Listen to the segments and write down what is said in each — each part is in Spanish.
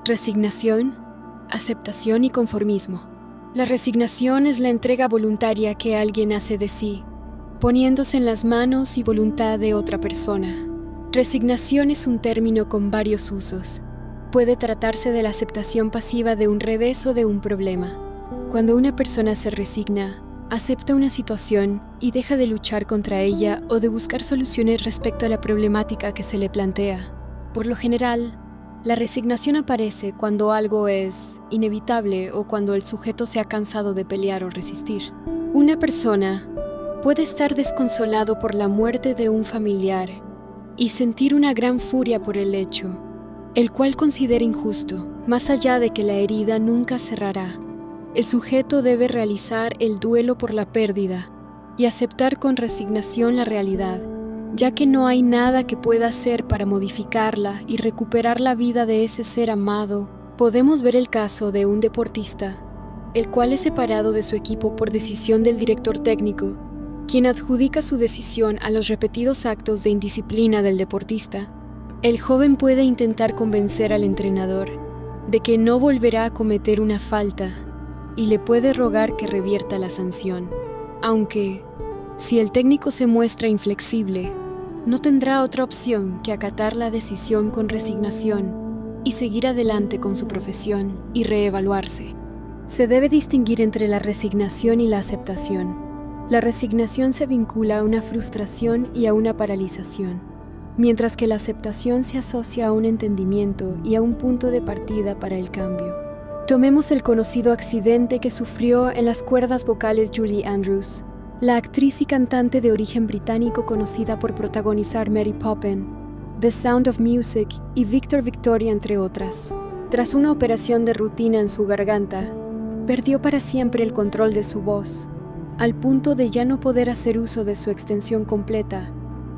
Resignación, aceptación y conformismo. La resignación es la entrega voluntaria que alguien hace de sí, poniéndose en las manos y voluntad de otra persona. Resignación es un término con varios usos. Puede tratarse de la aceptación pasiva de un revés o de un problema. Cuando una persona se resigna, acepta una situación y deja de luchar contra ella o de buscar soluciones respecto a la problemática que se le plantea. Por lo general, la resignación aparece cuando algo es inevitable o cuando el sujeto se ha cansado de pelear o resistir. Una persona puede estar desconsolado por la muerte de un familiar y sentir una gran furia por el hecho, el cual considera injusto, más allá de que la herida nunca cerrará. El sujeto debe realizar el duelo por la pérdida y aceptar con resignación la realidad, ya que no hay nada que pueda hacer para modificarla y recuperar la vida de ese ser amado. Podemos ver el caso de un deportista, el cual es separado de su equipo por decisión del director técnico, quien adjudica su decisión a los repetidos actos de indisciplina del deportista. El joven puede intentar convencer al entrenador de que no volverá a cometer una falta y le puede rogar que revierta la sanción. Aunque, si el técnico se muestra inflexible, no tendrá otra opción que acatar la decisión con resignación y seguir adelante con su profesión y reevaluarse. Se debe distinguir entre la resignación y la aceptación. La resignación se vincula a una frustración y a una paralización, mientras que la aceptación se asocia a un entendimiento y a un punto de partida para el cambio. Tomemos el conocido accidente que sufrió en las cuerdas vocales Julie Andrews, la actriz y cantante de origen británico conocida por protagonizar Mary Poppins, The Sound of Music y Victor Victoria, entre otras. Tras una operación de rutina en su garganta, perdió para siempre el control de su voz, al punto de ya no poder hacer uso de su extensión completa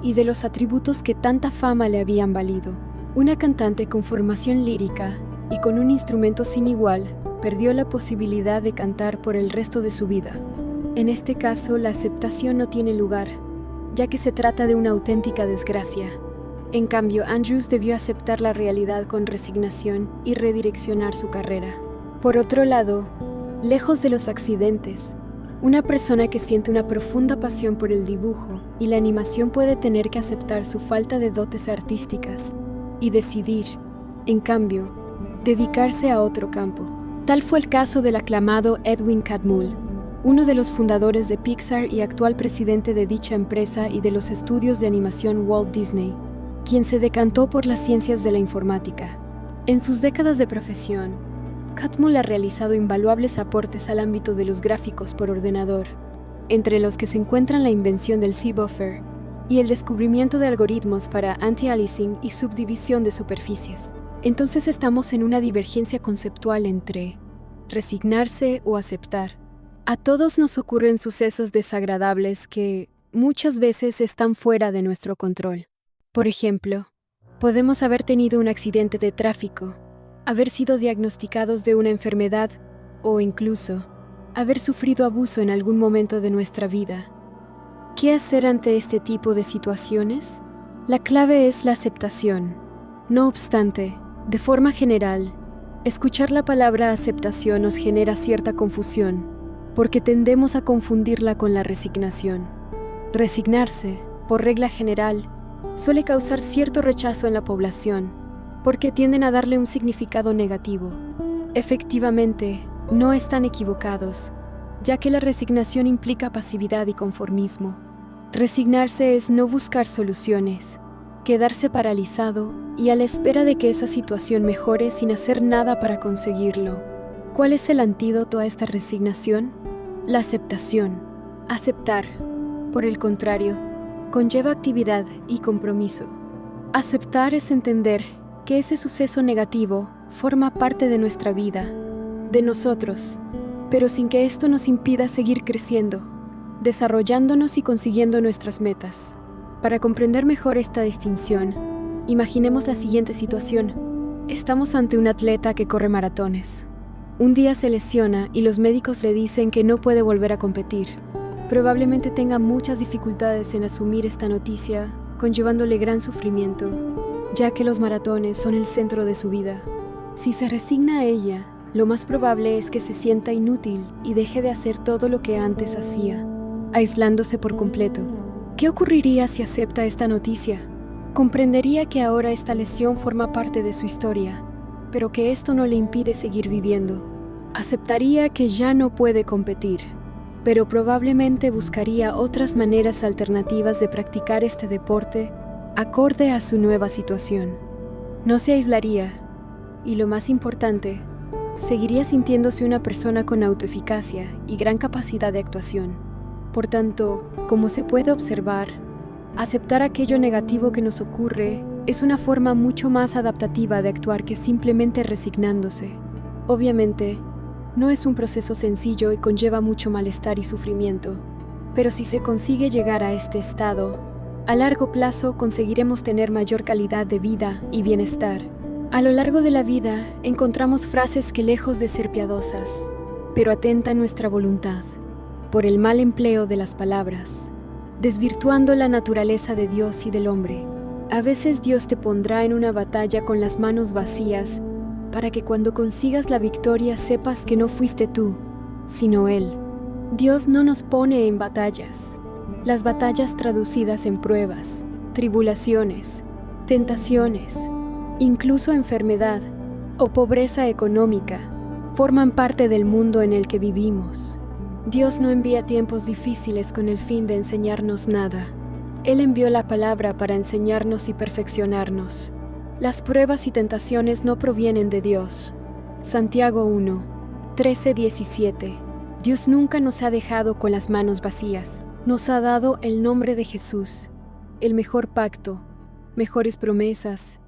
y de los atributos que tanta fama le habían valido. Una cantante con formación lírica y con un instrumento sin igual, perdió la posibilidad de cantar por el resto de su vida. En este caso, la aceptación no tiene lugar, ya que se trata de una auténtica desgracia. En cambio, Andrews debió aceptar la realidad con resignación y redireccionar su carrera. Por otro lado, lejos de los accidentes, una persona que siente una profunda pasión por el dibujo y la animación puede tener que aceptar su falta de dotes artísticas y decidir, en cambio, dedicarse a otro campo. Tal fue el caso del aclamado Edwin Catmull, uno de los fundadores de Pixar y actual presidente de dicha empresa y de los estudios de animación Walt Disney, quien se decantó por las ciencias de la informática. En sus décadas de profesión, Catmull ha realizado invaluables aportes al ámbito de los gráficos por ordenador, entre los que se encuentran la invención del C-Buffer y el descubrimiento de algoritmos para anti-aliasing y subdivisión de superficies. Entonces estamos en una divergencia conceptual entre resignarse o aceptar. A todos nos ocurren sucesos desagradables que muchas veces están fuera de nuestro control. Por ejemplo, podemos haber tenido un accidente de tráfico, haber sido diagnosticados de una enfermedad o incluso haber sufrido abuso en algún momento de nuestra vida. ¿Qué hacer ante este tipo de situaciones? La clave es la aceptación. No obstante, de forma general, escuchar la palabra aceptación nos genera cierta confusión, porque tendemos a confundirla con la resignación. Resignarse, por regla general, suele causar cierto rechazo en la población, porque tienden a darle un significado negativo. Efectivamente, no están equivocados, ya que la resignación implica pasividad y conformismo. Resignarse es no buscar soluciones, quedarse paralizado y a la espera de que esa situación mejore sin hacer nada para conseguirlo. ¿Cuál es el antídoto a esta resignación? La aceptación. Aceptar, por el contrario, conlleva actividad y compromiso. Aceptar es entender que ese suceso negativo forma parte de nuestra vida, de nosotros, pero sin que esto nos impida seguir creciendo, desarrollándonos y consiguiendo nuestras metas. Para comprender mejor esta distinción, imaginemos la siguiente situación. Estamos ante un atleta que corre maratones. Un día se lesiona y los médicos le dicen que no puede volver a competir. Probablemente tenga muchas dificultades en asumir esta noticia, conllevándole gran sufrimiento, ya que los maratones son el centro de su vida. Si se resigna a ella, lo más probable es que se sienta inútil y deje de hacer todo lo que antes hacía, aislándose por completo. ¿Qué ocurriría si acepta esta noticia? Comprendería que ahora esta lesión forma parte de su historia, pero que esto no le impide seguir viviendo. Aceptaría que ya no puede competir, pero probablemente buscaría otras maneras alternativas de practicar este deporte acorde a su nueva situación. No se aislaría, y lo más importante, seguiría sintiéndose una persona con autoeficacia y gran capacidad de actuación. Por tanto, como se puede observar, aceptar aquello negativo que nos ocurre es una forma mucho más adaptativa de actuar que simplemente resignándose. Obviamente, no es un proceso sencillo y conlleva mucho malestar y sufrimiento, pero si se consigue llegar a este estado, a largo plazo conseguiremos tener mayor calidad de vida y bienestar. A lo largo de la vida encontramos frases que, lejos de ser piadosas, pero atentan nuestra voluntad, por el mal empleo de las palabras, desvirtuando la naturaleza de Dios y del hombre. A veces Dios te pondrá en una batalla con las manos vacías para que cuando consigas la victoria sepas que no fuiste tú, sino Él. Dios no nos pone en batallas. Las batallas traducidas en pruebas, tribulaciones, tentaciones, incluso enfermedad o pobreza económica, forman parte del mundo en el que vivimos. Dios no envía tiempos difíciles con el fin de enseñarnos nada. Él envió la palabra para enseñarnos y perfeccionarnos. Las pruebas y tentaciones no provienen de Dios. Santiago 1, 13-17. Dios nunca nos ha dejado con las manos vacías. Nos ha dado el nombre de Jesús, el mejor pacto, mejores promesas,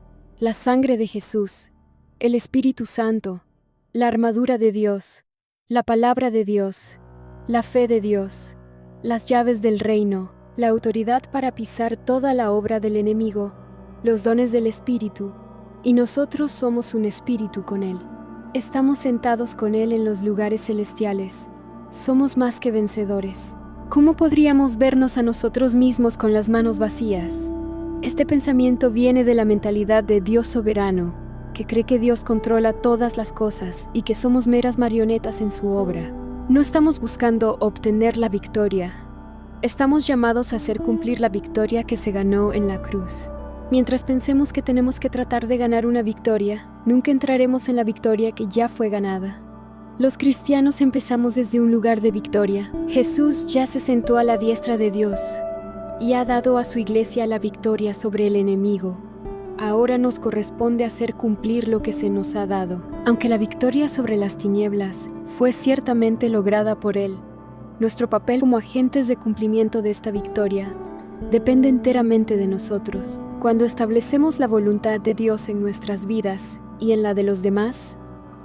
la sangre de Jesús, el Espíritu Santo, la armadura de Dios, la palabra de Dios, la fe de Dios, las llaves del reino, la autoridad para pisar toda la obra del enemigo, los dones del Espíritu, y nosotros somos un espíritu con Él. Estamos sentados con Él en los lugares celestiales. Somos más que vencedores. ¿Cómo podríamos vernos a nosotros mismos con las manos vacías? Este pensamiento viene de la mentalidad de Dios soberano, que cree que Dios controla todas las cosas y que somos meras marionetas en su obra. No estamos buscando obtener la victoria. Estamos llamados a hacer cumplir la victoria que se ganó en la cruz. Mientras pensemos que tenemos que tratar de ganar una victoria, nunca entraremos en la victoria que ya fue ganada. Los cristianos empezamos desde un lugar de victoria. Jesús ya se sentó a la diestra de Dios y ha dado a su iglesia la victoria sobre el enemigo. Ahora nos corresponde hacer cumplir lo que se nos ha dado. Aunque la victoria sobre las tinieblas fue ciertamente lograda por Él, nuestro papel como agentes de cumplimiento de esta victoria depende enteramente de nosotros. Cuando establecemos la voluntad de Dios en nuestras vidas y en la de los demás,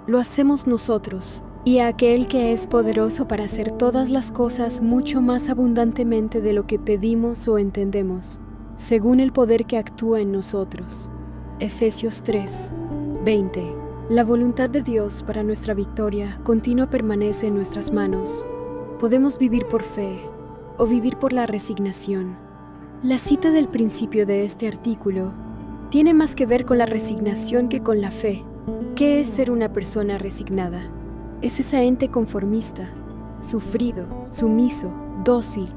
lo hacemos nosotros, y a aquel que es poderoso para hacer todas las cosas mucho más abundantemente de lo que pedimos o entendemos, según el poder que actúa en nosotros. Efesios 3, 20. La voluntad de Dios para nuestra victoria continua permanece en nuestras manos. Podemos vivir por fe o vivir por la resignación. La cita del principio de este artículo tiene más que ver con la resignación que con la fe. ¿Qué es ser una persona resignada? Es ese ente conformista, sufrido, sumiso, dócil,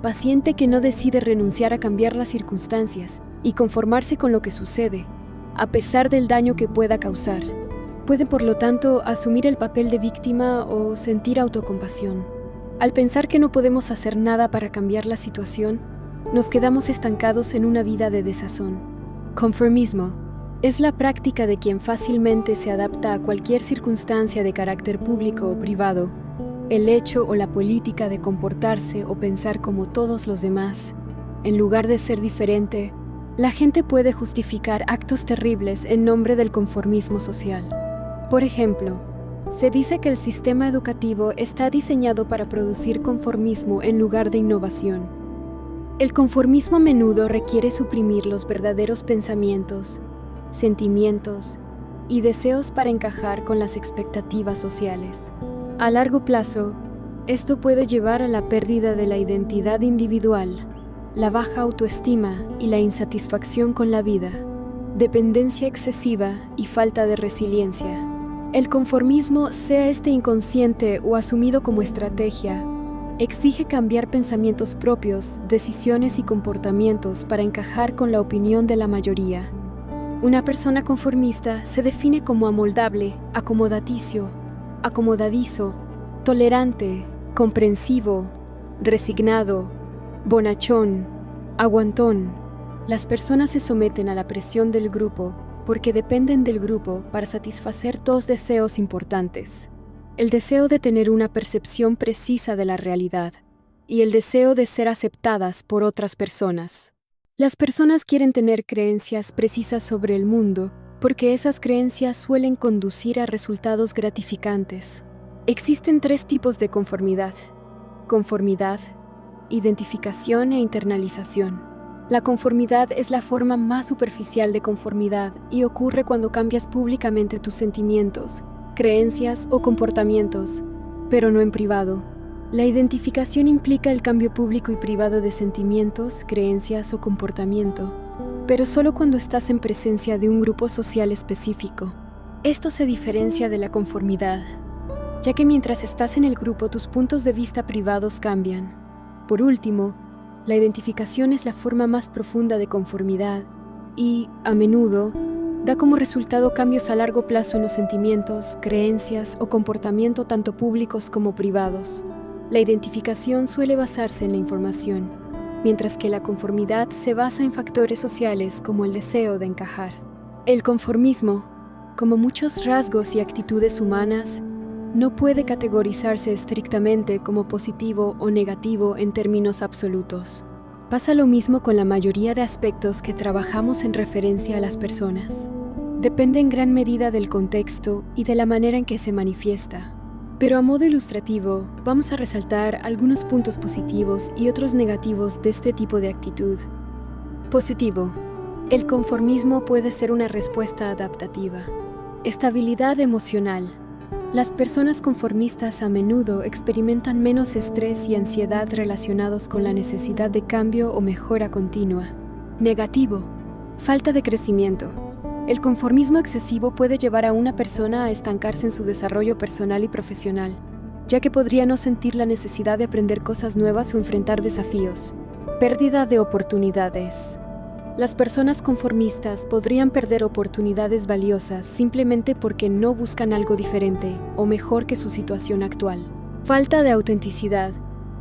paciente que no decide renunciar a cambiar las circunstancias y conformarse con lo que sucede, a pesar del daño que pueda causar. Puede, por lo tanto, asumir el papel de víctima o sentir autocompasión. Al pensar que no podemos hacer nada para cambiar la situación, nos quedamos estancados en una vida de desazón. Conformismo es la práctica de quien fácilmente se adapta a cualquier circunstancia de carácter público o privado, el hecho o la política de comportarse o pensar como todos los demás. En lugar de ser diferente, la gente puede justificar actos terribles en nombre del conformismo social. Por ejemplo, se dice que el sistema educativo está diseñado para producir conformismo en lugar de innovación. El conformismo a menudo requiere suprimir los verdaderos pensamientos, sentimientos y deseos para encajar con las expectativas sociales. A largo plazo, esto puede llevar a la pérdida de la identidad individual, la baja autoestima y la insatisfacción con la vida. dependencia excesiva y falta de resiliencia. El conformismo, sea este inconsciente o asumido como estrategia, exige cambiar pensamientos propios, decisiones y comportamientos para encajar con la opinión de la mayoría. Una persona conformista se define como amoldable, acomodaticio, acomodadizo, tolerante, comprensivo, resignado, bonachón, aguantón. Las personas se someten a la presión del grupo porque dependen del grupo para satisfacer dos deseos importantes: el deseo de tener una percepción precisa de la realidad y el deseo de ser aceptadas por otras personas. Las personas quieren tener creencias precisas sobre el mundo porque esas creencias suelen conducir a resultados gratificantes. Existen tres tipos de conformidad: conformidad, identificación e internalización. La conformidad es la forma más superficial de conformidad y ocurre cuando cambias públicamente tus sentimientos, creencias o comportamientos, pero no en privado. La identificación implica el cambio público y privado de sentimientos, creencias o comportamiento, pero solo cuando estás en presencia de un grupo social específico. Esto se diferencia de la conformidad, ya que mientras estás en el grupo tus puntos de vista privados cambian. Por último, la identificación es la forma más profunda de conformidad y, a menudo, da como resultado cambios a largo plazo en los sentimientos, creencias o comportamiento tanto públicos como privados. La identificación suele basarse en la información, mientras que la conformidad se basa en factores sociales como el deseo de encajar. El conformismo, como muchos rasgos y actitudes humanas, no puede categorizarse estrictamente como positivo o negativo en términos absolutos. Pasa lo mismo con la mayoría de aspectos que trabajamos en referencia a las personas. Depende en gran medida del contexto y de la manera en que se manifiesta. Pero a modo ilustrativo, vamos a resaltar algunos puntos positivos y otros negativos de este tipo de actitud. Positivo. El conformismo puede ser una respuesta adaptativa. Estabilidad emocional. Las personas conformistas a menudo experimentan menos estrés y ansiedad relacionados con la necesidad de cambio o mejora continua. Negativo. Falta de crecimiento. El conformismo excesivo puede llevar a una persona a estancarse en su desarrollo personal y profesional, ya que podría no sentir la necesidad de aprender cosas nuevas o enfrentar desafíos. Pérdida de oportunidades. Las personas conformistas podrían perder oportunidades valiosas simplemente porque no buscan algo diferente o mejor que su situación actual. Falta de autenticidad.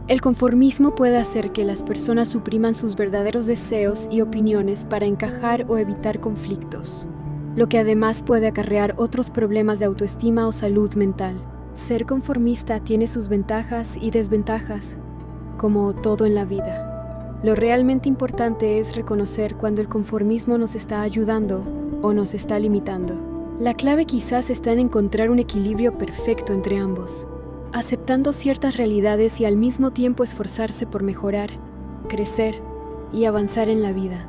El conformismo puede hacer que las personas supriman sus verdaderos deseos y opiniones para encajar o evitar conflictos, lo que además puede acarrear otros problemas de autoestima o salud mental. Ser conformista tiene sus ventajas y desventajas, como todo en la vida. Lo realmente importante es reconocer cuando el conformismo nos está ayudando o nos está limitando. La clave quizás está en encontrar un equilibrio perfecto entre ambos, aceptando ciertas realidades y al mismo tiempo esforzarse por mejorar, crecer y avanzar en la vida.